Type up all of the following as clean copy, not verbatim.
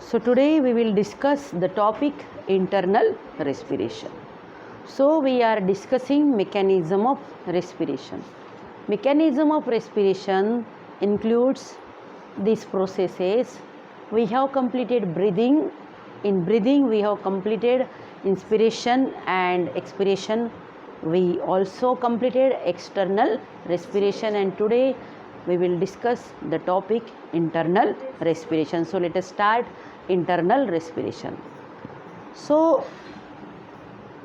So today we will discuss the topic internal respiration. So we are discussing mechanism of respiration. Mechanism of respiration includes these processes. We have completed breathing. In breathing we have completed inspiration and expiration. We also completed external respiration, and today we will discuss the topic internal respiration. So let us start internal respiration. So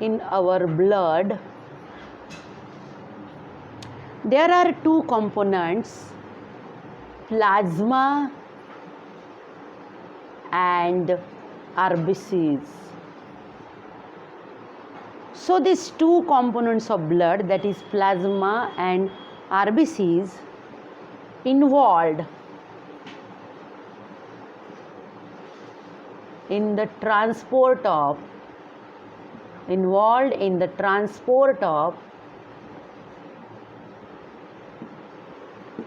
in our blood there are two components, plasma and RBCs. So these two components of blood, that is plasma and RBCs, involved in the transport of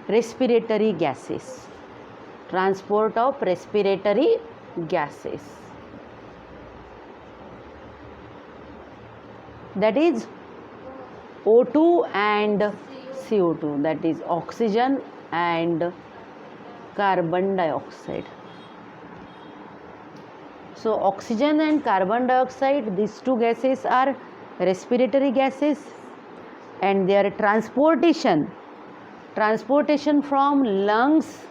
respiratory gases. Transport of respiratory gases, that is O2 and CO2, that is oxygen and carbon dioxide. So oxygen and carbon dioxide, these two gases are respiratory gases, and their transportation from lungs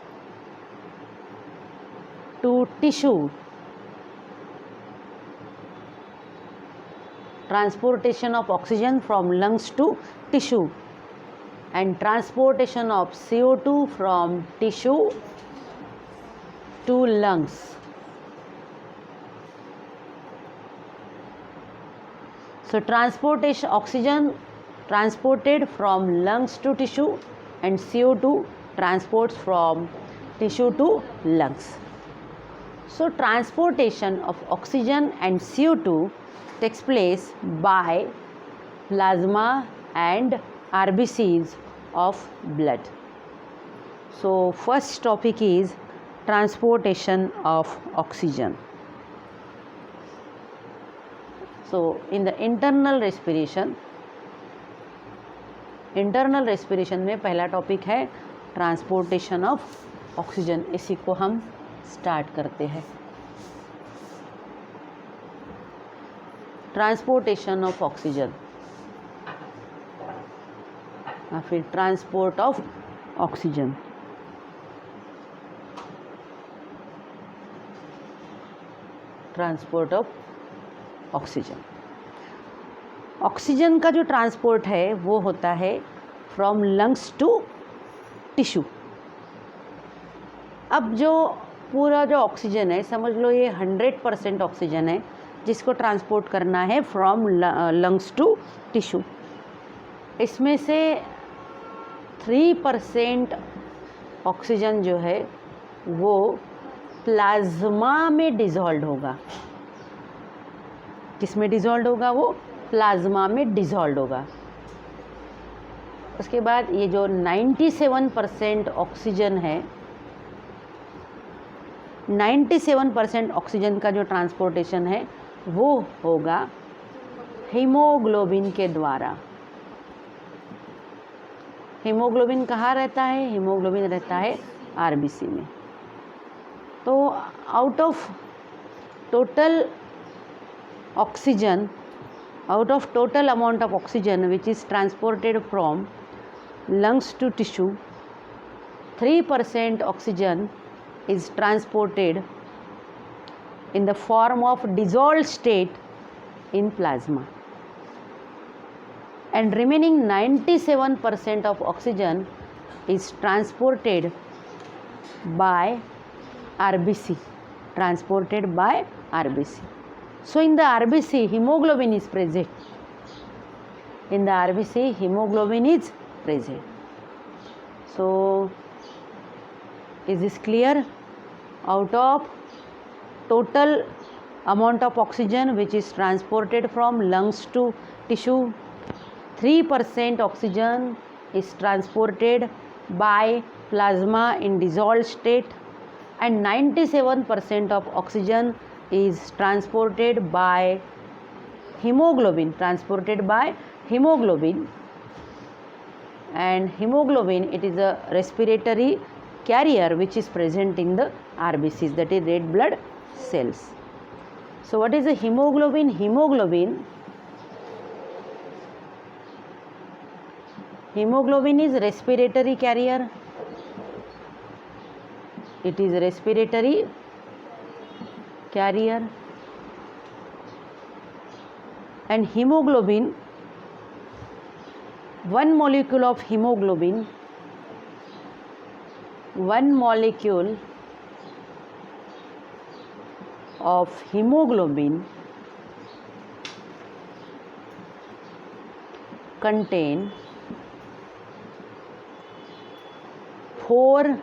to tissue, transportation of oxygen from lungs to tissue, and transportation of CO2 from tissue to lungs. So transportation, oxygen transported from lungs to tissue, and CO2 transports from tissue to lungs. So transportation of oxygen and CO2 takes place by plasma and RBCs of blood. So first topic is transportation of oxygen. So in the internal respiration में पहला topic है transportation of oxygen. इसी को हम start करते हैं. Transportation of oxygen, फिर transport of oxygen. Transport of oxygen. Oxygen का जो ट्रांसपोर्ट है वो होता है फ्रॉम लंग्स टू टिश्यू. अब जो पूरा जो ऑक्सीजन है, समझ लो ये 100% ऑक्सीजन है जिसको ट्रांसपोर्ट करना है फ्रॉम लंग्स टू टिश्यू. इसमें से 3% ऑक्सीजन जो है वो प्लाज्मा में डिज़ोल्व होगा. किस में डिज़ोल्व होगा? वो प्लाज्मा में डिज़ोल्व होगा. उसके बाद ये जो 97% ऑक्सीजन है, 97% ऑक्सीजन का जो ट्रांसपोर्टेशन है वो होगा हीमोग्लोबिन के द्वारा. हीमोग्लोबिन कहाँ रहता है? हीमोग्लोबिन रहता है आरबीसी में. तो out of total amount of oxygen which is transported from lungs to tissue, 3% oxygen is transported in the form of dissolved state in plasma, and remaining 97% of oxygen is transported by RBC. So in the RBC hemoglobin is present. So is this clear? Out of total amount of oxygen which is transported from lungs to tissue, 3% oxygen is transported by plasma in dissolved state, and 97% of oxygen is transported by hemoglobin, and hemoglobin, it is a respiratory carrier which is present in the RBCs, that is red blood cells. So what is the hemoglobin? Hemoglobin is respiratory carrier. It is respiratory carrier, and hemoglobin, one molecule of hemoglobin contain 4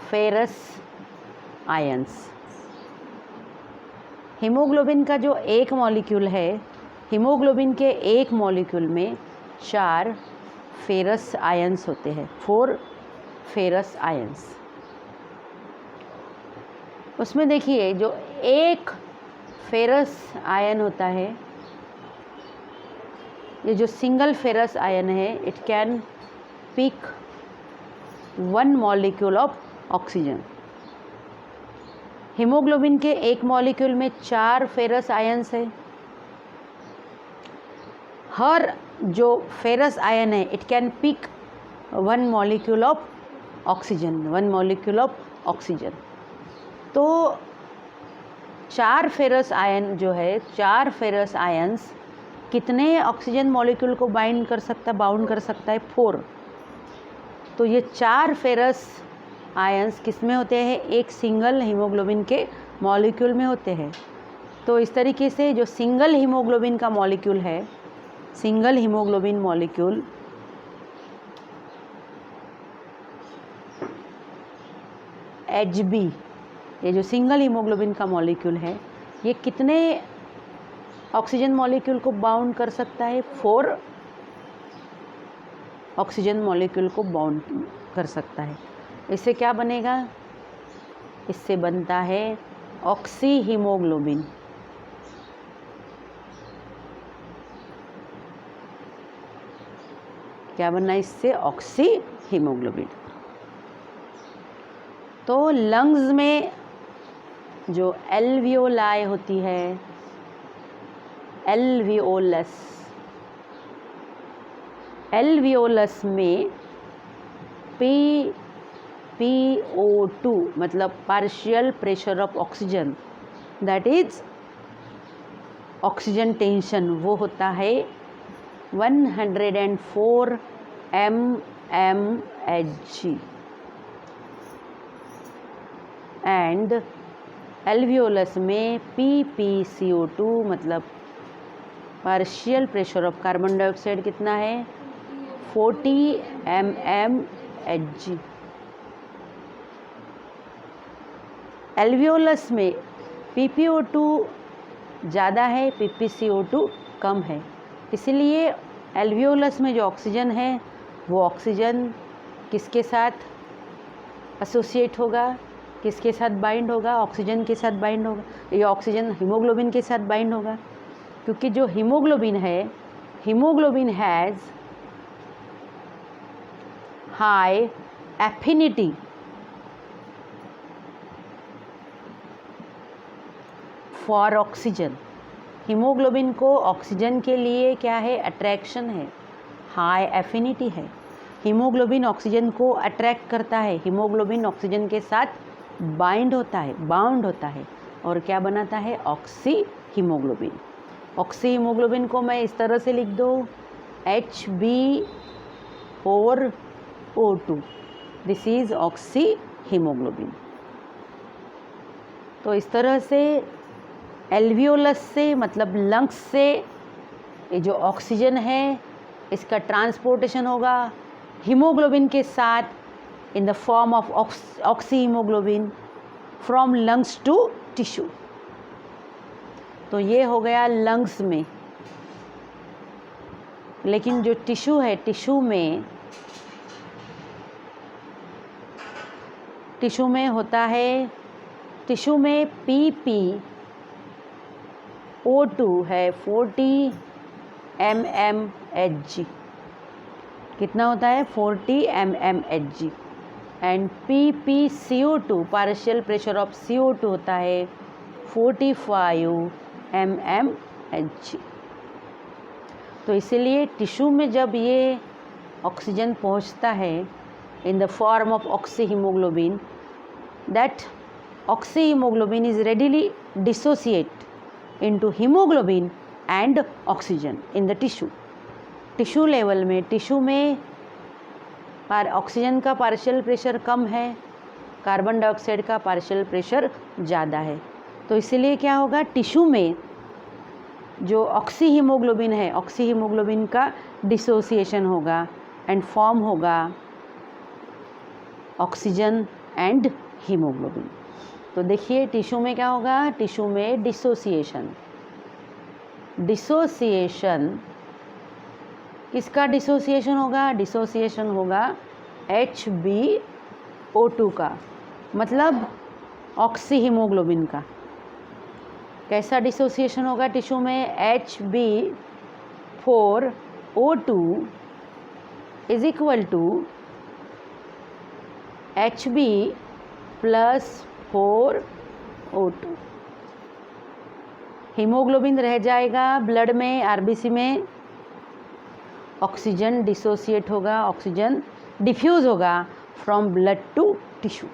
ferrous ions. Haemoglobin का जो एक molecule है, haemoglobin के एक molecule में 4 ferrous ions होते हैं, 4 ferrous ions. उसमें देखिए जो एक फेरस आयन होता है, ये जो सिंगल फेरस आयन है, it can pick 1 molecule of oxygen. Haemoglobin के एक मॉलिक्यूल में 4 फेरस आयंस है. हर जो फेरस आयन है, it can pick 1 molecule of oxygen. तो 4 फेरस आयन जो है, 4 फेरस आयंस कितने ऑक्सीजन मॉलिक्यूल को बाउंड कर सकता है? 4. तो ये 4 फेरस आयंस किस में होते हैं? एक सिंगल हीमोग्लोबिन के मॉलिक्यूल में होते हैं. तो इस तरीके से जो सिंगल हीमोग्लोबिन का मॉलिक्यूल है, सिंगल हीमोग्लोबिन मॉलिक्यूल Hb, ये जो सिंगल हीमोग्लोबिन का मॉलिक्यूल है, ये कितने ऑक्सीजन मॉलिक्यूल को बाउंड कर सकता है? 4 ऑक्सीजन मॉलिक्यूल को बाउंड कर सकता है. इससे क्या बनेगा? इससे बनता है ऑक्सी हीमोग्लोबिन. क्या बनना है इससे? Oxy haemoglobin. तो लंग्स में जो एल्वियोलाई होती है, एल्वियोलस में PO2 मतलब partial pressure of oxygen, that is oxygen tension, वो होता है 104 mmHg. एंड एल्वियोलस में PpCO2 मतलब partial pressure of carbon dioxide कितना है? 40 mmHg. एल्वियोलस में PpO2 ज़्यादा है, PpCO2 कम है. इसलिए एल्वियोलस में जो ऑक्सीजन है, वो ऑक्सीजन किसके साथ एसोसिएट होगा? किसके साथ बाइंड होगा? ऑक्सीजन के साथ बाइंड होगा. ये ऑक्सीजन हीमोग्लोबिन के साथ बाइंड होगा, क्योंकि जो हीमोग्लोबिन है, haemoglobin has high affinity for oxygen. Haemoglobin को ऑक्सीजन के लिए क्या है? अट्रैक्शन है, हाई एफिनिटी है. हीमोग्लोबिन ऑक्सीजन को अट्रैक्ट करता है, हीमोग्लोबिन ऑक्सीजन के साथ बाउंड होता है और क्या बनाता है? Oxy haemoglobin. ऑक्सी हीमोग्लोबिन को मैं इस तरह से लिख दूँ, Hb4O2. This is oxy haemoglobin. तो इस तरह से एल्वियोलस से मतलब लंग्स से ये जो ऑक्सीजन है, इसका ट्रांसपोर्टेशन होगा हीमोग्लोबिन के साथ in the form of oxy haemoglobin from lungs to tissue. तो ये हो गया लंग्स में. लेकिन जो टिश्यू है, टिश्यू में टिश्यू में होता है, टिश्यू में PpO2 है 40 mmHg। कितना होता है? 40 mmHg। And PpCO2 partial pressure of CO2 होता है 45 mmHg। तो इसीलिए टिश्यू में जब ये ऑक्सीजन पहुंचता है इन the form of oxy haemoglobin, that oxy haemoglobin is readily dissociate into haemoglobin and oxygen in the tissue. Tissue level में, टिश्यू में ऑक्सीजन का पार्शियल प्रेशर कम है, कार्बन डाइऑक्साइड का पार्शियल प्रेशर ज़्यादा है। तो इसीलिए क्या होगा, टिश्यू में जो ऑक्सी हीमोग्लोबिन है, ऑक्सी हीमोग्लोबिन का डिसोसिएशन होगा एंड फॉर्म होगा ऑक्सीजन एंड हीमोग्लोबिन। तो देखिए टिश्यू में क्या होगा, टिश्यू में डिसोसिएशन, डिसोसिएशन किसका डिसोसिएशन होगा? डिसोसिएशन होगा HbO2 का, मतलब ऑक्सी हीमोग्लोबिन का। कैसा डिसोसिएशन होगा टिश्यू में? Hb4O2 is equal to Hb plus 4O2। Haemoglobin रह जाएगा ब्लड में, आरबीसी में, ऑक्सीजन डिसोसिएट होगा, ऑक्सीजन डिफ्यूज़ होगा from blood to tissue.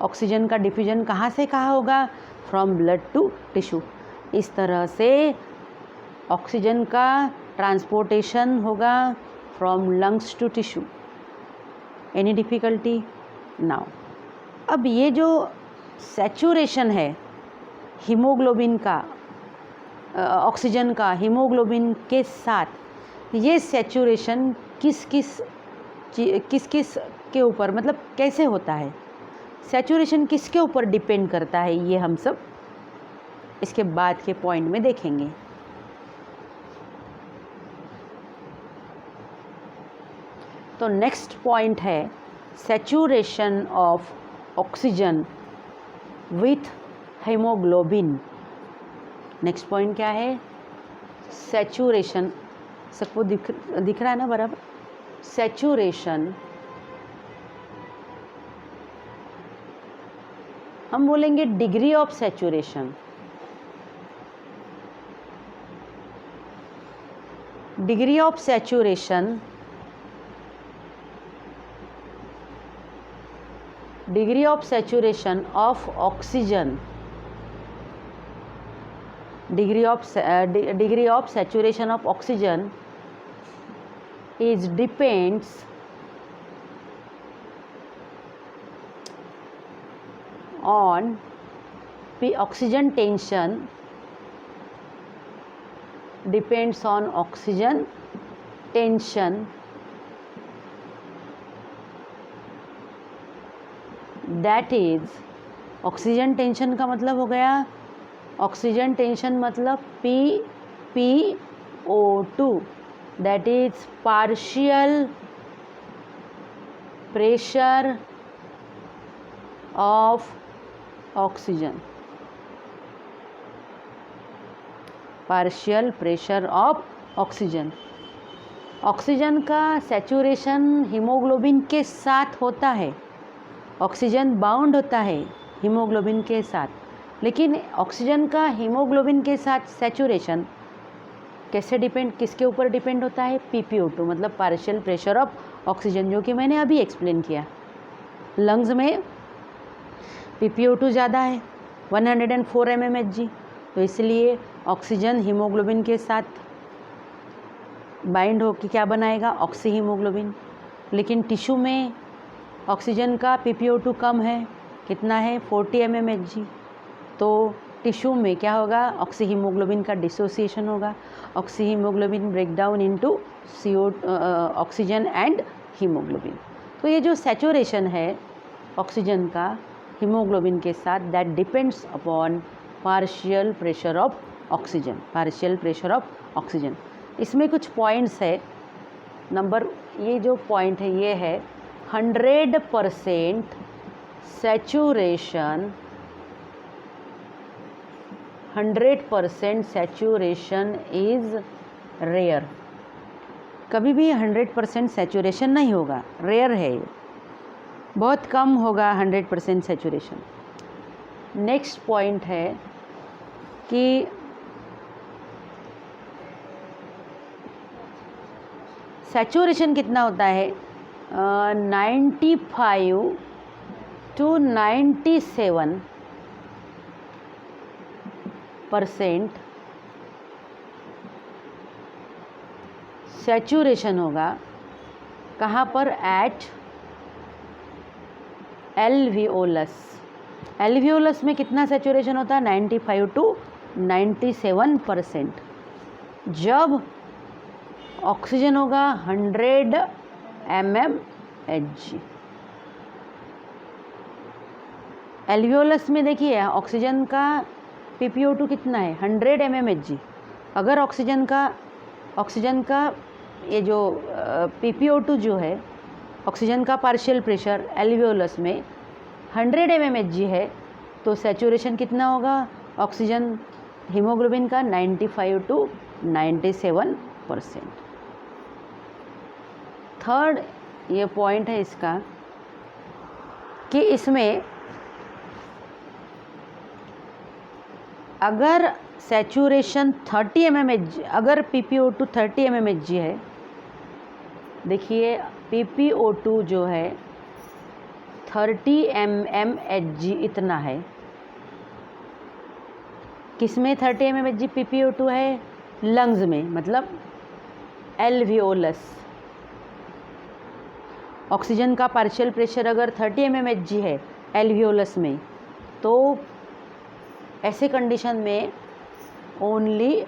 Oxygen का डिफ्यूजन कहाँ से कहाँ होगा? From blood to tissue. इस तरह से ऑक्सीजन का ट्रांसपोर्टेशन होगा from lungs to tissue. Any difficulty? Now अब ये जो सैचुरेशन है हीमोग्लोबिन का, ऑक्सीजन का हीमोग्लोबिन के साथ, ये सैचुरेशन किस किस के ऊपर, मतलब कैसे होता है? सैचुरेशन किसके ऊपर डिपेंड करता है, ये हम सब इसके बाद के पॉइंट में देखेंगे। तो नेक्स्ट पॉइंट है saturation of oxygen with haemoglobin. Next point क्या है? सैचुरेशन। सबको दिख रहा है ना बराबर? सैचुरेशन, हम बोलेंगे degree of saturation. Degree of saturation, degree of saturation of oxygen, degree of saturation of oxygen is depends on oxygen tension, depends on oxygen tension, that is oxygen tension का मतलब हो गया, ऑक्सीजन टेंशन मतलब PpO2, that is partial pressure of oxygen, partial pressure of oxygen. Oxygen का saturation haemoglobin के साथ होता है, ऑक्सीजन बाउंड होता है हीमोग्लोबिन के साथ, लेकिन ऑक्सीजन का हीमोग्लोबिन के साथ सैचुरेशन कैसे डिपेंड, किसके ऊपर डिपेंड होता है? PpO2 मतलब पार्शियल प्रेशर ऑफ ऑक्सीजन, जो कि मैंने अभी एक्सप्लेन किया। लंग्स में PpO2 ज़्यादा है 104 mmHg, तो इसलिए ऑक्सीजन हीमोग्लोबिन के साथ बाइंड होकर क्या बनाएगा? Oxy haemoglobin. लेकिन टिश्यू में ऑक्सीजन का PpO2 कम है, कितना है? 40 mmHg। तो टिश्यू में क्या होगा? ऑक्सी हीमोग्लोबिन का डिसोसिएशन होगा, oxy haemoglobin break down into oxygen and haemoglobin. तो ये जो सैचुरेशन है ऑक्सीजन का हीमोग्लोबिन के साथ, that depends upon partial pressure of oxygen, partial pressure of oxygen. इसमें कुछ पॉइंट्स है। नंबर, ये जो पॉइंट है ये है 100% saturation 100% saturation is rare. कभी भी 100% saturation नहीं होगा, रेयर है ये, बहुत कम होगा 100% saturation. नेक्स्ट पॉइंट है कि सैचुरेशन कितना होता है, 95 to 97% सैचुरेशन होगा. कहाँ पर, एट एल्वियोलस. एल्वियोलस में कितना सैचुरेशन होता है, 95 to 97%. जब ऑक्सीजन होगा 100 mmHg. एल्वियोलस में देखिए ऑक्सीजन का PPO2 कितना है, 100 mmHg. अगर ऑक्सीजन का ये जो PPO2 जो है, ऑक्सीजन का पार्शियल प्रेशर एल्वियोलस में 100 mmHg है, तो सैचुरेशन कितना होगा ऑक्सीजन हीमोग्लोबिन का, 95 to 97%. थर्ड ये पॉइंट है इसका कि इसमें अगर सैचुरेशन 30 mmHg, अगर PPO2 30 mmHg है, देखिए PPO2 जो है 30 mmHg इतना है. किस में 30 mmHg PPO2 है, लंग्स में, मतलब एल्वियोलस. ऑक्सीजन का पार्शियल प्रेशर अगर 30 mmHg है एल्वियोलस में, तो ऐसे कंडीशन में only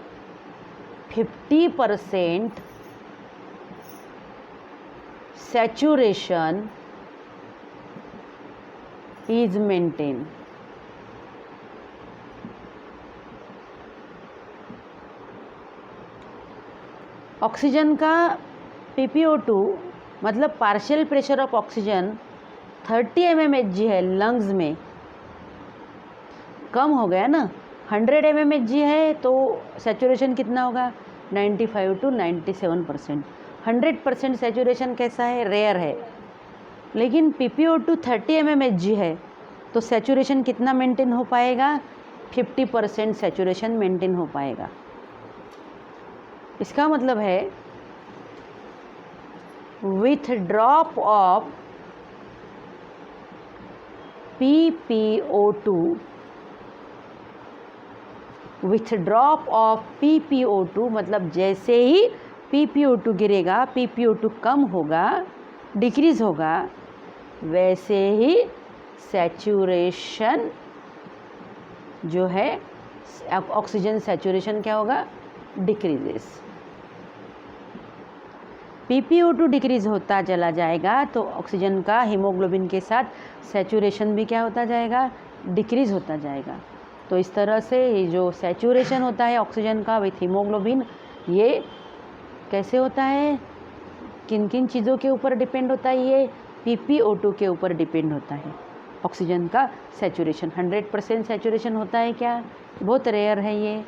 50% saturation is maintained. Oxygen का PPO2 मतलब partial pressure of oxygen 30 mmHg है लंग्स में, कम हो गया ना. 100 mmHg है तो सैचुरेशन कितना होगा, 95 to 97%. 100% सैचुरेशन कैसा है, रेयर है. लेकिन PPO2 30 mmHg है तो सैचुरेशन कितना मेंटेन हो पाएगा, 50% सैचुरेशन मेंटेन हो पाएगा. इसका मतलब है with drop of PPO2, with drop of PPO2 मतलब जैसे ही PPO2 गिरेगा, PPO2 कम होगा, डिक्रीज होगा, वैसे ही सैचुरेशन जो है ऑक्सीजन सैचुरेशन क्या होगा, डिक्रीजेस. PPO2 डिक्रीज होता चला जाएगा तो ऑक्सीजन का हीमोग्लोबिन के साथ सैचुरेशन भी क्या होता जाएगा, डिक्रीज होता जाएगा. तो इस तरह से ये जो सैचुरेशन होता है ऑक्सीजन का विथ हीमोग्लोबिन, ये कैसे होता है, किन किन चीज़ों के ऊपर डिपेंड होता है, ये PPO2 के ऊपर डिपेंड होता है. ऑक्सीजन का सैचुरेशन 100% सैचुरेशन होता है क्या, बहुत रेयर है ये.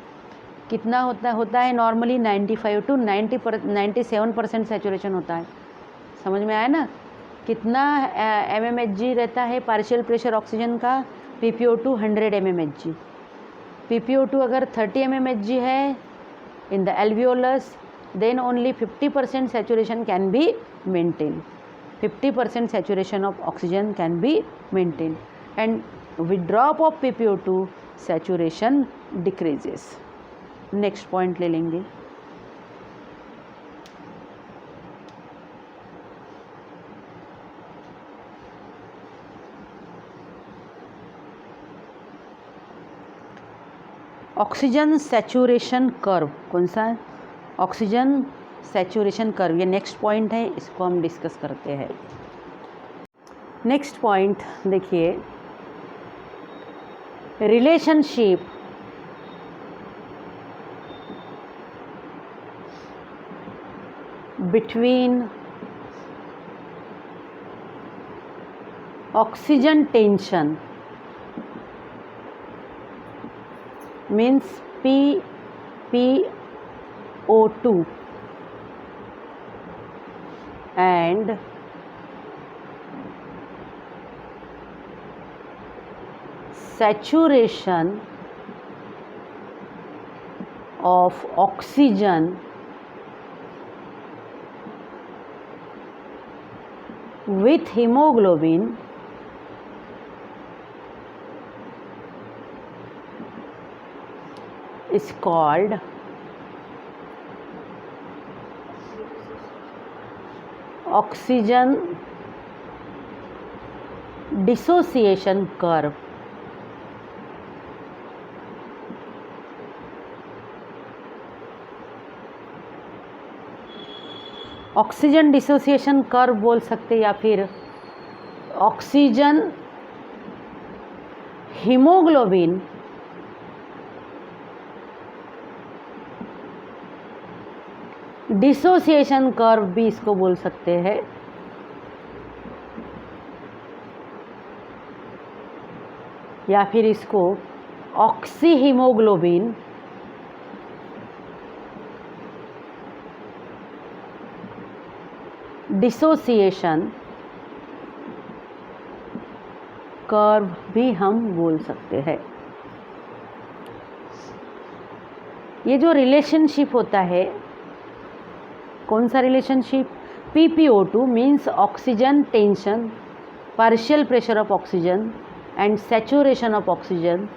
कितना होता है नॉर्मली 95 to 97% सैचुरेशन होता है. समझ में आया ना, कितना mmHg रहता है पार्शियल प्रेशर ऑक्सीजन का, PPO2 100 mmHg. PPO2 अगर 30 mmHg है in the alveolus, then only 50% saturation can be maintained. 50% saturation of oxygen can be maintained, and with drop of PPO2 saturation decreases. Next point ले लेंगे. Oxygen saturation curve, कौन सा है, oxygen saturation curve, ये next point है, इसको हम discuss करते हैं. नेक्स्ट पॉइंट देखिए, relationship between oxygen tension means PPO2 and saturation of oxygen with hemoglobin is called oxygen dissociation curve. Oxygen dissociation curve बोल सकते या फिर ऑक्सीजन हीमोग्लोबिन डिसोसिएशन कर्व भी इसको बोल सकते हैं। या फिर इसको ऑक्सी हीमोग्लोबिन डिसोसिएशन कर्व भी हम बोल सकते हैं। ये जो रिलेशनशिप होता है, कौन सा relationship? PPO2 means oxygen tension, partial pressure of oxygen and saturation of oxygen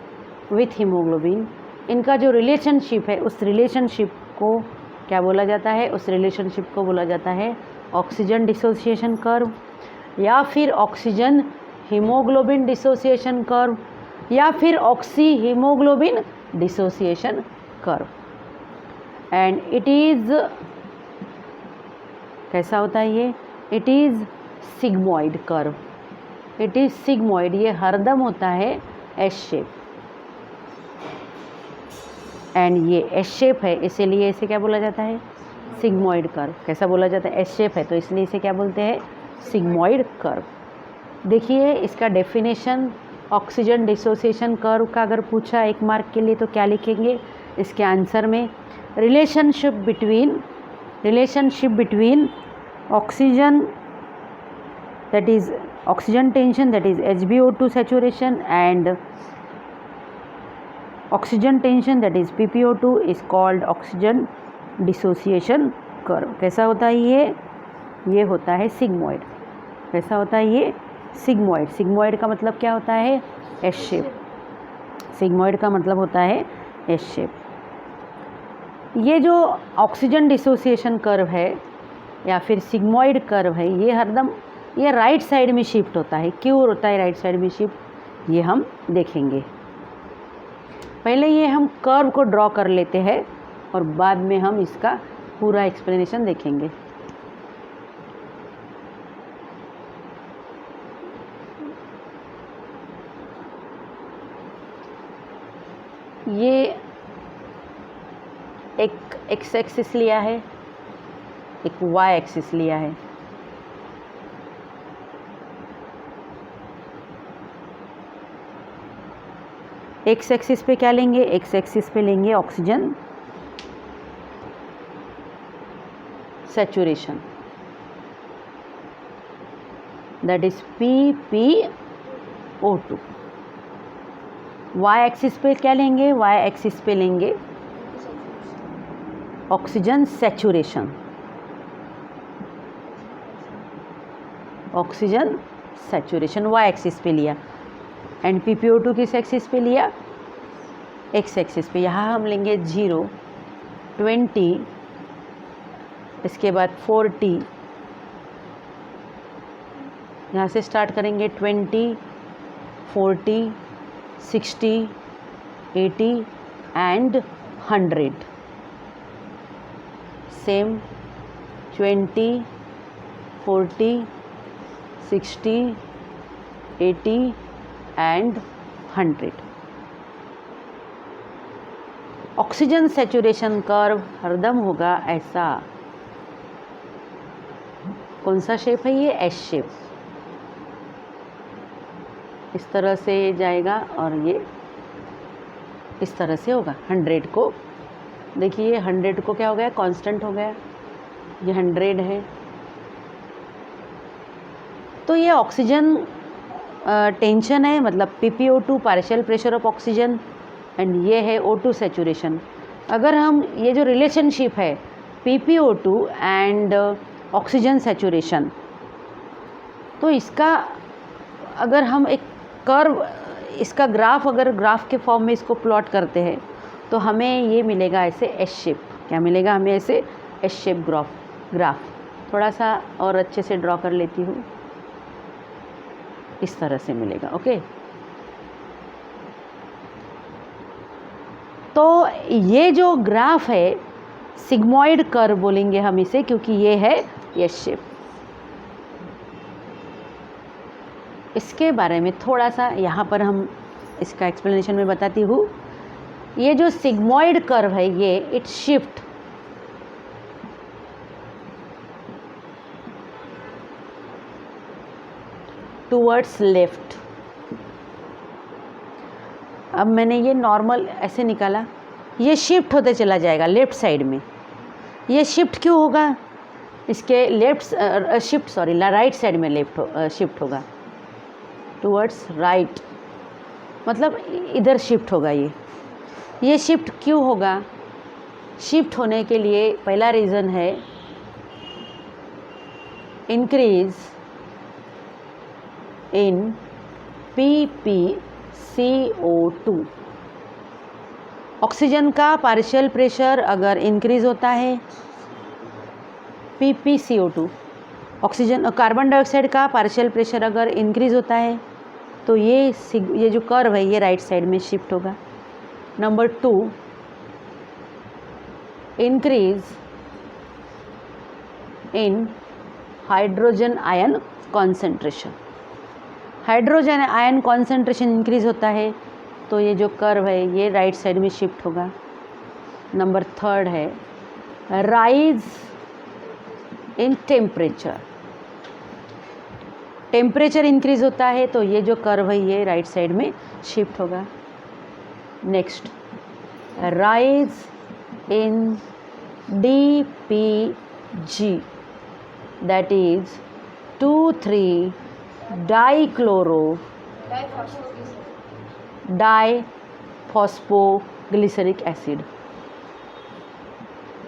with haemoglobin. इनका जो रिलेशनशिप है, उस रिलेशनशिप को क्या बोला जाता है? उस रिलेशनशिप को बोला जाता है ऑक्सीजन डिसोसिएशन कर्व, या फिर ऑक्सीजन हीमोग्लोबिन डिसोसिएशन कर्व, या फिर oxy haemoglobin dissociation curve. And it is कैसा होता है ये? It is sigmoid curve. It is sigmoid, ये हरदम होता है एस शेप, एंड ये एस शेप है, इसीलिए इसे क्या बोला जाता है? Sigmoid curve. कैसा बोला जाता है? एस शेप है, तो इसलिए इसे क्या बोलते हैं? Sigmoid curve. देखिए इसका डेफिनेशन ऑक्सीजन डिसोसिएशन कर्व का अगर पूछा 1 मार्क के लिए तो क्या लिखेंगे इसके आंसर में? Relationship between oxygen that is oxygen tension, that is HbO2 saturation, and oxygen tension, that is PPO2, is called oxygen dissociation curve। कैसा होता है ये होता है सिग्मॉइड। कैसा होता है ये? सिग्मॉइड। सिग्मॉइड का मतलब क्या होता है? S shape. सिग्मॉइड का मतलब होता है एस शेप। ये जो ऑक्सीजन डिसोसिएशन कर्व है या फिर सिग्मॉइड कर्व है, ये हरदम ये राइट साइड में शिफ्ट होता है। क्यों होता है राइट साइड में शिफ्ट, ये हम देखेंगे। पहले ये हम कर्व को ड्रॉ कर लेते हैं और बाद में हम इसका पूरा एक्सप्लेनेशन देखेंगे। ये एक एक्स एक्सिस लिया है, एक वाई एक्सिस लिया है। एक्स एक्सिस पे क्या लेंगे? एक्स एक्सिस पे लेंगे oxygen saturation, that is PPO2। Y axis पे क्या लेंगे? वाई एक्सिस पे लेंगे oxygen saturation, oxygen saturation Y axis पे लिया। एंड PPO2 किस एक्सिस पे लिया? एक्स एक्सिस पे। यहाँ हम लेंगे 0, 20, इसके बाद 40, यहाँ से स्टार्ट करेंगे 20, 40, 60, 80 and 100। Same 20, 40, 60, 80 and 100। Oxygen saturation curve हरदम होगा ऐसा। कौन सा शेप है ये? S shape. इस तरह से जाएगा और ये इस तरह से होगा। 100 को देखिए, 100 को क्या हो गया, कांस्टेंट हो गया, ये 100 है। तो ये ऑक्सीजन टेंशन है, मतलब PpO2 partial pressure of oxygen, and ये है O2 सैचुरेशन। अगर हम ये जो रिलेशनशिप है PpO2 एंड ऑक्सीजन सैचुरेशन, तो इसका अगर हम एक कर्व, इसका ग्राफ, अगर ग्राफ के फॉर्म में इसको प्लॉट करते हैं तो हमें ये मिलेगा ऐसे एस शेप। क्या मिलेगा हमें? ऐसे एस शेप ग्राफ। थोड़ा सा और अच्छे से ड्रॉ कर लेती हूँ, इस तरह से मिलेगा। ओके, तो ये जो ग्राफ है सिग्मॉइड कर्व बोलेंगे हम इसे, क्योंकि ये है एस शेप। इसके बारे में थोड़ा सा यहाँ पर हम इसका एक्सप्लेनेशन में बताती हूँ। ये जो सिग्मॉइड कर्व है ये इट शिफ्ट टूवर्ड्स लेफ्ट। अब मैंने ये नॉर्मल ऐसे निकाला, ये शिफ्ट होते चला जाएगा लेफ्ट साइड में। ये शिफ्ट क्यों होगा? इसके राइट साइड में शिफ्ट होगा टूवर्ड्स राइट, मतलब इधर शिफ्ट होगा। ये शिफ्ट क्यों होगा? शिफ्ट होने के लिए पहला रीज़न है इंक्रीज इन PpCO2। ऑक्सीजन का पार्शियल प्रेशर अगर इंक्रीज होता है, PpCO2 ऑक्सीजन, कार्बन डाइऑक्साइड का पार्शियल प्रेशर अगर इंक्रीज होता है तो ये जो कर्व है ये राइट साइड में शिफ्ट होगा। Number 2, increase in hydrogen ion concentration. Hydrogen ion concentration increase होता है तो ये जो कर्व है ये राइट साइड में शिफ्ट होगा। नंबर 3 है rise in temperature. Temperature increase होता है तो ये जो कर्व है ये राइट साइड में शिफ्ट होगा। Next, rise in DPG, that is two three diphosphoglyceric acid.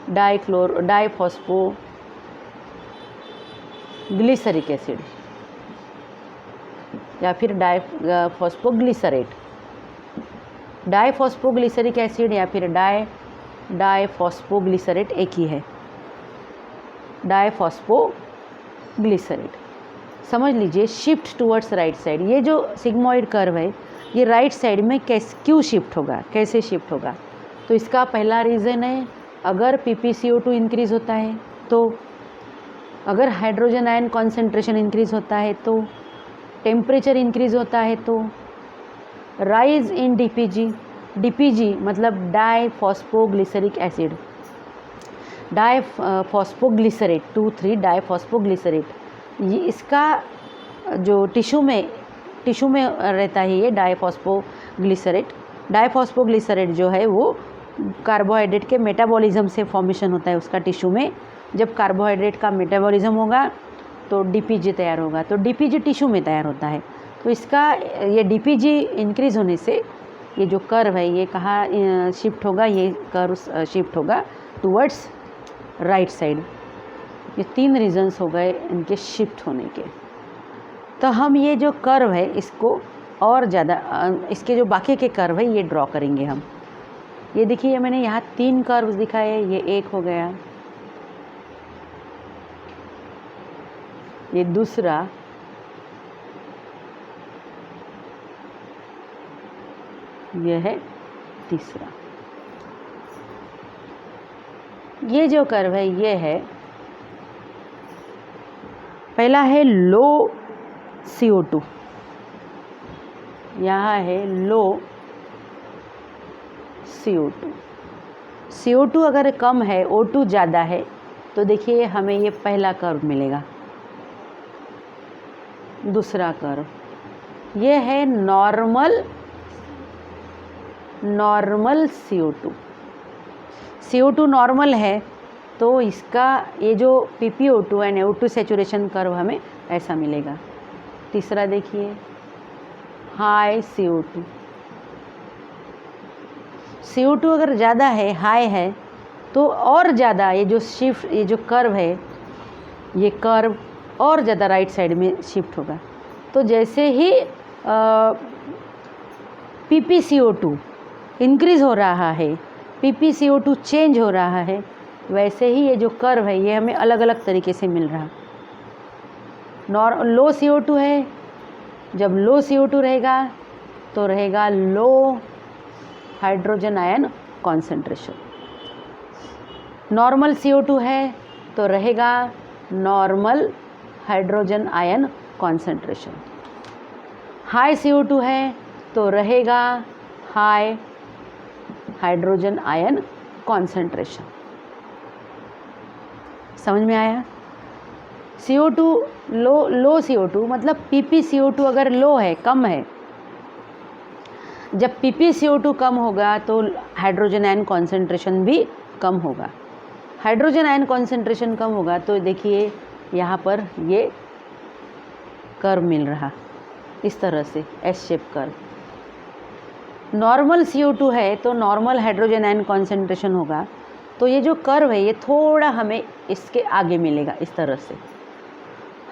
Diphosphoglyceric acid या फिर डाइफॉस्फोग्लिसरेट। डाइफॉस्फोग्लिसरिक एसिड या फिर डाइफॉस्फोग्लिसरेट एक ही है, डाइफॉस्फोग्लिसरेट। समझ लीजिए, शिफ्ट टुवर्ड्स राइट साइड। ये जो सिग्मॉइड कर्व है ये राइट साइड में क्यों शिफ्ट होगा, कैसे शिफ्ट होगा? तो इसका पहला रीज़न है अगर PpCO2 इंक्रीज़ होता है तो, अगर हाइड्रोजन आयन कॉन्सेंट्रेशन इंक्रीज़ होता है तो, टेम्परेचर इंक्रीज़ होता है तो, राइज इन DPG मतलब डाइफॉस्फोग्लिसरिक एसिड, डाइफॉस्फोग्लिसरेट 2,3-डाइफॉस्फोग्लिसरेट। ये इसका जो टिश्यू में रहता है ये डाइफॉस्फोग्लिसरेट जो है वो कार्बोहाइड्रेट के मेटाबॉलिज्म से फॉर्मेशन होता है उसका टिश्यू में। जब कार्बोहाइड्रेट का मेटाबॉलिज्म होगा तो DPG तैयार होगा, तो DPG टिश्यू में तैयार होता है। तो इसका ये DPG इंक्रीज़ होने से ये जो कर्व है ये कहाँ शिफ्ट होगा? ये कर्व शिफ्ट होगा टुवर्ड्स राइट साइड। ये 3 रीजंस हो गए इनके शिफ्ट होने के। तो हम ये जो कर्व है इसको और ज़्यादा, इसके जो बाकी के कर्व है ये ड्रॉ करेंगे हम। ये देखिए, मैंने यहाँ 3 कर्व्स दिखाए, ये एक हो गया, ये दूसरा, ये है तीसरा। ये जो कर्व है ये है, पहला है लो CO2, यहाँ है लो CO2। CO2 अगर कम है, O2 ज़्यादा है, तो देखिए हमें ये पहला कर्व मिलेगा। दूसरा कर्व ये है नॉर्मल CO2। CO2 नॉर्मल है तो इसका ये जो PpO2 and O2 saturation curve हमें ऐसा मिलेगा। तीसरा देखिए हाई CO2। CO2 अगर ज़्यादा है, हाई है, तो और ज़्यादा ये जो कर्व है, ये कर्व और ज़्यादा राइट साइड में शिफ्ट होगा। तो जैसे ही PpCO2 इंक्रीज़ हो रहा है, PpCO2 चेंज हो रहा है, वैसे ही ये जो कर्व है ये हमें अलग अलग तरीके से मिल रहा। लो CO2 है, जब लो CO2 रहेगा तो रहेगा low hydrogen ion concentration. Normal CO2 है तो रहेगा normal hydrogen ion concentration. High CO2 है तो रहेगा हाई हाइड्रोजन आयन कॉन्सेंट्रेशन। समझ में आया? CO2 लो CO2 मतलब PpCO2 अगर लो है, कम है, जब PpCO2 कम होगा तो हाइड्रोजन आयन कॉन्सेंट्रेशन भी कम होगा। हाइड्रोजन आयन कॉन्सेंट्रेशन कम होगा तो देखिए यहाँ पर ये कर्व मिल रहा इस तरह से, S shape curve. Normal CO2 है तो नॉर्मल हाइड्रोजन आयन कॉन्सेंट्रेशन होगा, तो ये जो कर्व है ये थोड़ा हमें इसके आगे मिलेगा इस तरह से।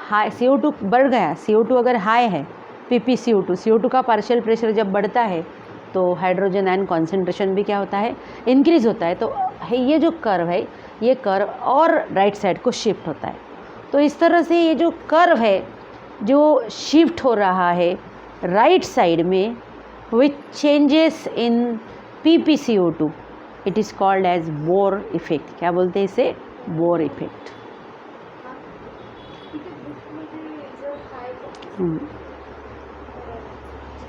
हाई CO2 बढ़ गया, CO2 अगर हाई है, CO2 का पार्शियल प्रेशर जब बढ़ता है तो हाइड्रोजन आयन कॉन्सेंट्रेशन भी क्या होता है, इंक्रीज़ होता है। तो ये जो कर्व है, ये कर्व और राइट साइड को शिफ्ट होता है। तो इस तरह से ये जो कर्व है जो शिफ्ट हो रहा है राइट साइड में with changes in PpCO2, it is called as Bohr effect. क्या बोलते हैं इसे? Bohr effect.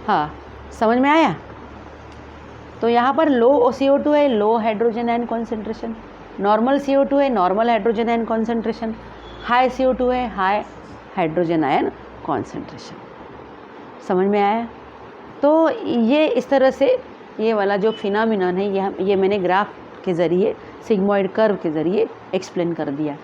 हाँ, समझ में आया? तो यहाँ पर लो CO2 है, low hydrogen ion concentration. Normal CO2 है, normal hydrogen ion concentration. High CO2 है, हाई हाइड्रोजन आयन कॉन्सेंट्रेशन। समझ में आया? तो ये इस तरह से ये वाला जो फिनोमिनन है ये मैंने ग्राफ के ज़रिए, सिग्मॉइड कर्व के ज़रिए एक्सप्लेन कर दिया।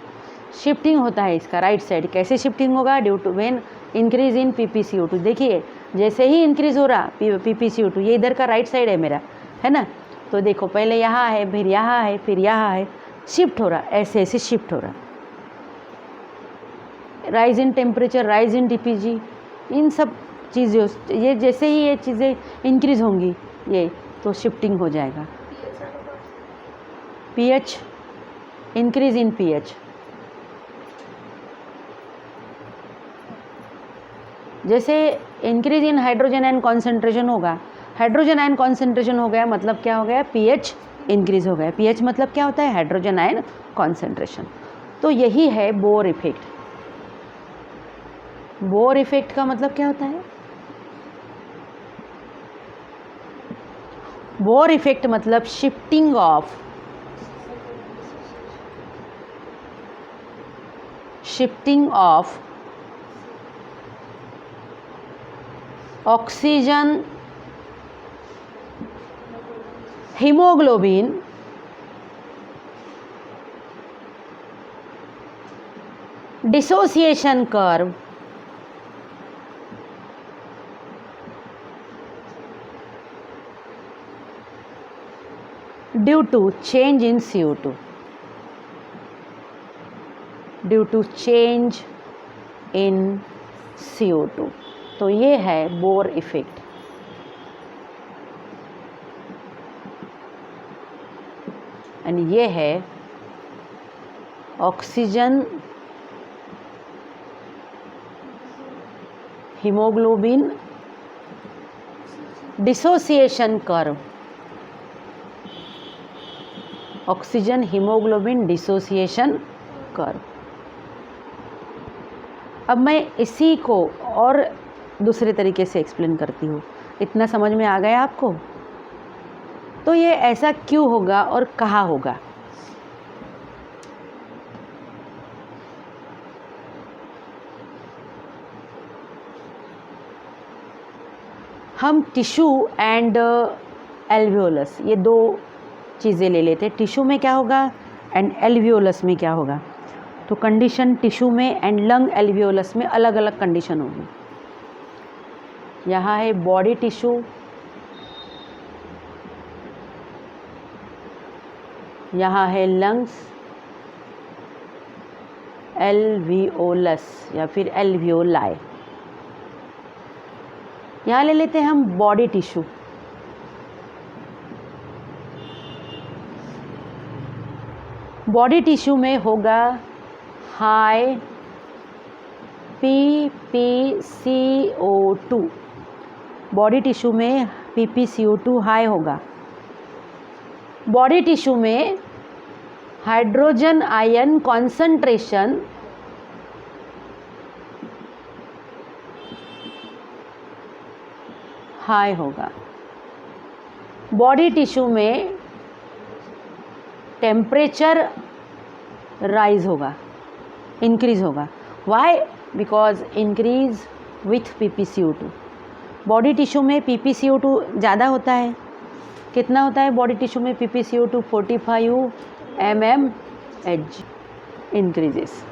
शिफ्टिंग होता है इसका राइट साइड। कैसे शिफ्टिंग होगा? Due to when increase in PpCO2। देखिए जैसे ही इंक्रीज़ हो रहा PpCO2, ये इधर का राइट साइड है मेरा, है ना? तो देखो पहले यहाँ है, फिर यहाँ है, फिर यहाँ है, शिफ्ट हो रहा, ऐसे ऐसे शिफ्ट हो रहा। Rise in temperature, rise in TPG, इन सब चीज़ें, ये जैसे ही ये चीज़ें इंक्रीज़ होंगी ये तो शिफ्टिंग हो जाएगा। pH, इंक्रीज इन pH, जैसे increase in hydrogen ion concentration होगा, हाइड्रोजन आयन कॉन्सेंट्रेशन हो गया मतलब क्या हो गया? pH इंक्रीज हो गया। pH मतलब क्या होता है? Hydrogen ion concentration. तो यही है बोर इफेक्ट। बोर इफेक्ट का मतलब क्या होता है? बोर इफेक्ट मतलब shifting of oxygen haemoglobin dissociation curve due to change in CO2, due to change in CO2। तो ये है बोर इफेक्ट। एंड ये है oxygen haemoglobin dissociation curve, oxygen haemoglobin dissociation curve. अब मैं इसी को और दूसरे तरीके से एक्सप्लेन करती हूँ। इतना समझ में आ गया आपको? तो ये ऐसा क्यों होगा और कहाँ होगा? हम टिश्यू एंड एल्वियोलस ये दो चीज़ें ले लेते हैं। टिश्यू में क्या होगा एंड एल्वियोलस में क्या होगा। तो कंडीशन टिश्यू में एंड लंग एल्वियोलस में अलग अलग कंडीशन होगी। यहाँ है बॉडी टिश्यू, यहाँ है लंग्स, एल्वियोलस या फिर एल्वियोलाई। यहाँ ले लेते हैं हम बॉडी टिश्यू। बॉडी टिश्यू में होगा हाई PpCO2। बॉडी टिश्यू में PpCO2 हाई होगा। बॉडी टिश्यू में हाइड्रोजन आयन कॉन्सेंट्रेशन हाई होगा। बॉडी टिश्यू में टेम्परेचर राइज होगा, इंक्रीज होगा। Why? Because increase with PpCO2। Body tissue में PpCO2 ज़्यादा होता है। कितना होता है बॉडी टिश्यू में PpCO2? 45 mmHg increases.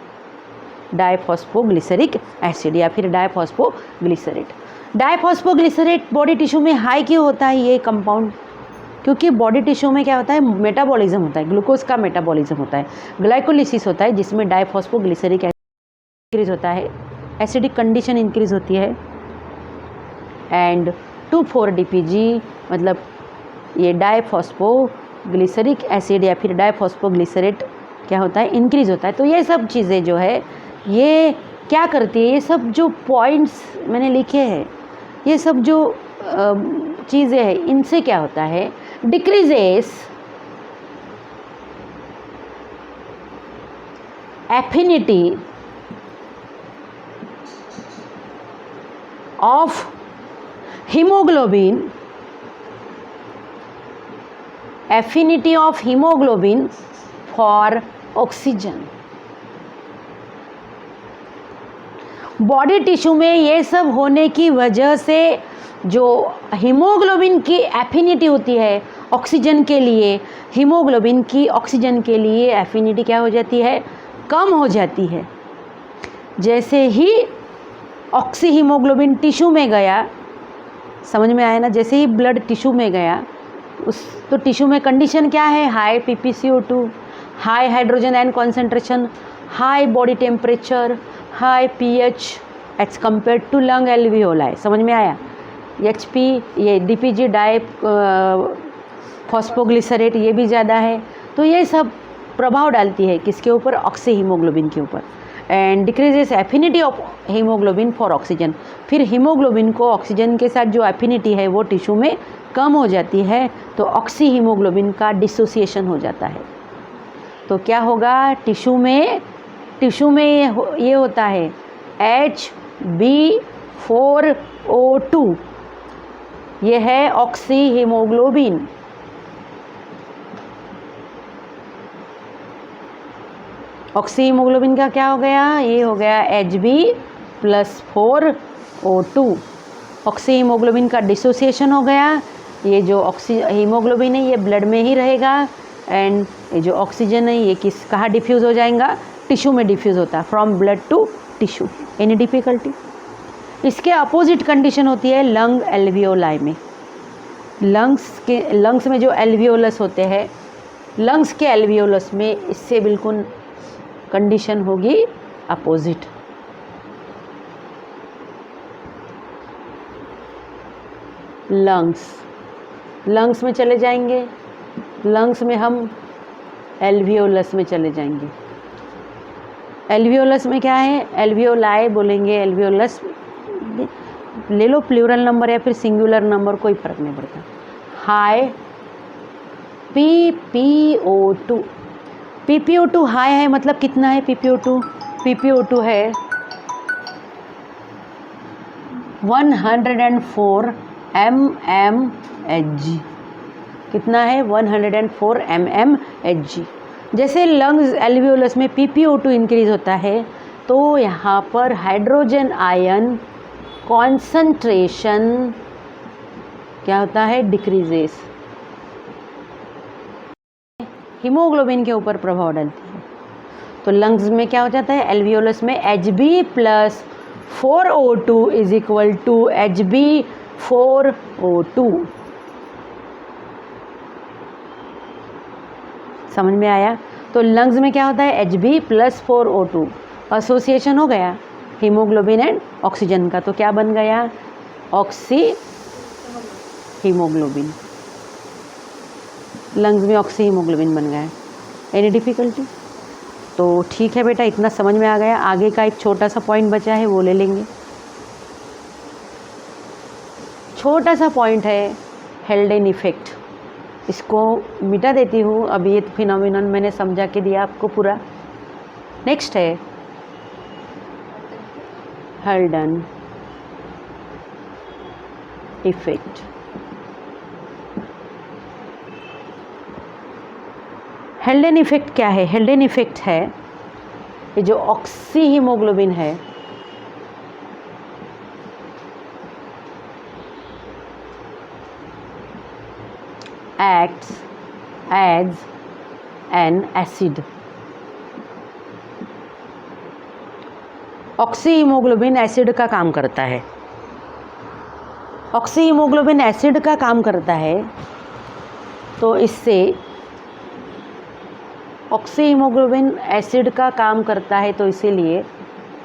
Diphosphoglyceric acid या फिर डाइफॉस्फोग्लिसरेट। डाइफॉस्फोग्लिसरेट बॉडी टिश्यू में हाई क्यों होता है ये कंपाउंड? क्योंकि बॉडी टिश्यू में क्या होता है, मेटाबॉलिज्म होता है, ग्लूकोज का मेटाबॉलिज्म होता है, ग्लाइकोलिसिस होता है, जिसमें डाइफॉस्फोग्लिसरिक इंक्रीज होता है, एसिडिक कंडीशन इंक्रीज होती है। एंड 2,4-DPG मतलब ये डाइफॉस्फोग्लिसरिक एसिड या फिर डाइफॉस्फोग्लिसरेट क्या होता है, इंक्रीज होता है। तो ये सब चीज़ें जो है ये क्या करती है, ये सब जो पॉइंट्स मैंने लिखे हैं, ये सब जो चीज़ें हैं, इनसे क्या होता है, decreases affinity of haemoglobin, affinity of haemoglobin for oxygen. Body tissue में ये सब होने की वजह से जो हीमोग्लोबिन की एफिनिटी होती है ऑक्सीजन के लिए, हीमोग्लोबिन की ऑक्सीजन के लिए एफिनिटी क्या हो जाती है, कम हो जाती है। जैसे ही ऑक्सी हीमोग्लोबिन टिश्यू में गया, समझ में आया ना, जैसे ही ब्लड टिश्यू में गया उस तो टिश्यू में कंडीशन क्या है, high PpCO2, high hydrogen ion concentration, high body temperature, high pH as compare to lung alveoli. समझ में आया? HP ये DPG डाई फॉस्फोग्लिसरेट ये भी ज़्यादा है। तो ये सब प्रभाव डालती है किसके ऊपर, ऑक्सी हीमोग्लोबिन के ऊपर। And decreases affinity of haemoglobin for oxygen. फिर हीमोग्लोबिन को ऑक्सीजन के साथ जो एफिनिटी है वो टिश्यू में कम हो जाती है, तो ऑक्सी हीमोग्लोबिन का डिसोसिएशन हो जाता है। तो क्या होगा, टिश्यू में ये होता है Hb4O2, ये है ऑक्सी हीमोग्लोबिन। ऑक्सी हीमोग्लोबिन का क्या हो गया, ये हो गया Hb+4O2। ऑक्सी हीमोग्लोबिन का डिसोसिएशन हो गया। ये जो ऑक्सी हीमोग्लोबिन है ये ब्लड में ही रहेगा एंड ये जो ऑक्सीजन है ये कहाँ डिफ्यूज़ हो जाएगा, टिश्यू में डिफ्यूज़ होता है, from blood to tissue. Any difficulty? इसके अपोजिट कंडीशन होती है लंग एल्वियोलाई में। लंग्स में जो एल्वियोलस होते हैं, लंग्स के एल्वियोलस में इससे बिल्कुल कंडीशन होगी अपोजिट। लंग्स में चले जाएंगे, लंग्स में हम एल्वियोलस में चले जाएंगे। एल्वियोलस में क्या है, एल्वियोलाई बोलेंगे, एल्वियोलस ले लो, प्लूरल नंबर या फिर सिंगुलर नंबर कोई फर्क नहीं पड़ता। हाई PpO2, PpO2 हाई है मतलब कितना है PpO2? PpO2 है 104 mmHg। कितना है? 104 mmHg। जैसे लंग्स एल्वियोलस में PpO2 इंक्रीज होता है तो यहाँ पर हाइड्रोजन आयन कॉन्सेंट्रेशन क्या होता है, डिक्रीजेस, हीमोग्लोबिन के ऊपर प्रभाव डालती है। तो लंग्स में क्या हो जाता है, एल्वियोलस में Hb plus 4O2 is equal to Hb4O2। समझ में आया? तो लंग्स में क्या होता है, Hb प्लस 4O2, एसोसिएशन हो गया हीमोग्लोबिन एंड ऑक्सीजन का, तो क्या बन गया, ऑक्सी हीमोग्लोबिन। लंग्स में ऑक्सी हीमोग्लोबिन बन गया है। Any difficulty? तो ठीक है बेटा, इतना समझ में आ गया। आगे का एक छोटा सा पॉइंट बचा है, वो ले लेंगे। छोटा सा पॉइंट है हेल्डेन इफेक्ट, इसको मिटा देती हूँ। अब ये फिनोमिनन मैंने समझा के दिया आपको पूरा। नेक्स्ट है हेल्डेन इफेक्ट। हेल्डेन इफेक्ट क्या है? हेल्डेन इफेक्ट है ये जो ऑक्सी हीमोग्लोबिन है, acts as an acid। Oxy haemoglobin acid का काम करता है। ऑक्सी हीमोग्लोबिन एसिड का काम करता है, तो इससे ऑक्सी हीमोग्लोबिन एसिड का काम करता है, तो इसीलिए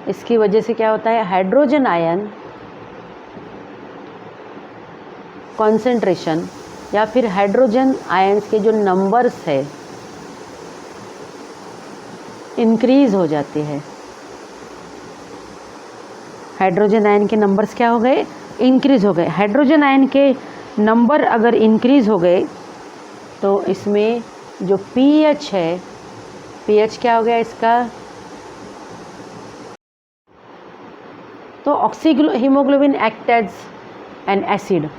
इसकी वजह से क्या होता है, हाइड्रोजन आयन कॉन्सेंट्रेशन या फिर हाइड्रोजन आयन्स के जो नंबर्स है इंक्रीज हो जाते हैं। हाइड्रोजन आयन के नंबर्स क्या हो गए, इंक्रीज हो गए। हाइड्रोजन आयन के नंबर अगर इंक्रीज हो गए तो इसमें जो पीएच है, पीएच क्या हो गया इसका, तो oxy haemoglobin act as an acid.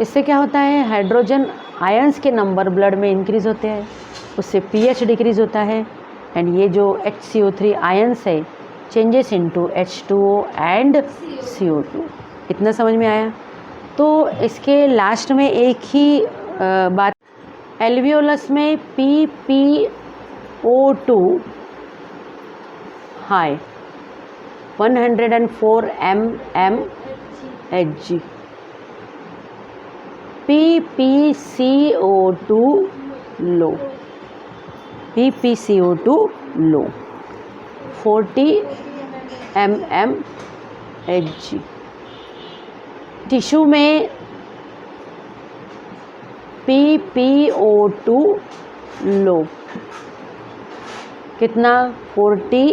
इससे क्या होता है, हाइड्रोजन आयंस के नंबर ब्लड में इंक्रीज होते हैं, उससे पीएच डिक्रीज होता है, एंड ये जो HCO3 आयंस है changes into H2O and CO2। इतना समझ में आया? तो इसके लास्ट में एक ही बात, एल्वियोलस में PPO2 हाई 104 mmHg, PPCO2 लो, PPCO2 लो 40 mmHg। टिश्यू में PPO2 लो कितना, 40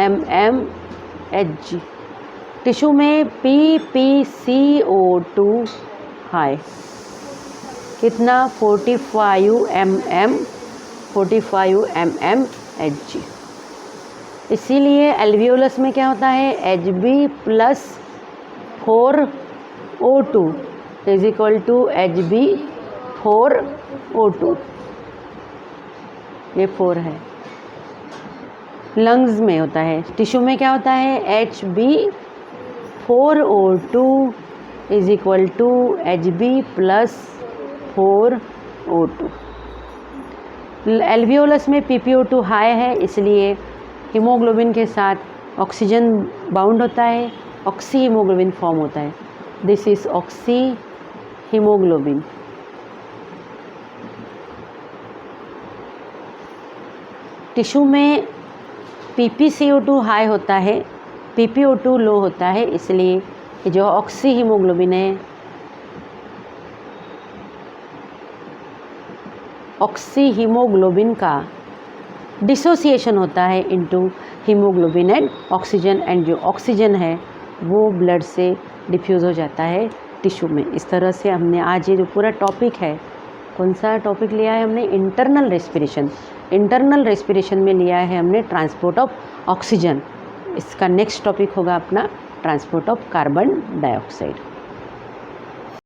mmHg। टिश्यू में PPCO2 हाई कितना, 45 mmHg। इसीलिए एल्वियोलस में क्या होता है, Hb plus 4O2 is equal to Hb4O2, ये 4 है। लंग्स में होता है, टिश्यू में क्या होता है, Hb4O2 is equal to Hb plus 4O2। एल्वियोलस में PPO2 हाई है, इसलिए हीमोग्लोबिन के साथ ऑक्सीजन बाउंड होता है, ऑक्सी हीमोग्लोबिन फॉर्म होता है। This is oxy haemoglobin. Tissue में PPCO2 हाई होता है, PPO2 लो होता है, इसलिए ये जो ऑक्सी हीमोग्लोबिन है, ऑक्सी हीमोग्लोबिन का डिसोसिएशन होता है into haemoglobin and oxygen, and जो ऑक्सीजन है वो ब्लड से डिफ्यूज़ हो जाता है टिश्यू में। इस तरह से हमने आज ये जो पूरा टॉपिक है, कौन सा टॉपिक लिया है हमने, इंटरनल रेस्पिरेशन। इंटरनल रेस्पिरेशन में लिया है हमने ट्रांसपोर्ट ऑफ ऑक्सीजन। इसका नेक्स्ट टॉपिक होगा अपना ट्रांसपोर्ट ऑफ कार्बन डाइऑक्साइड।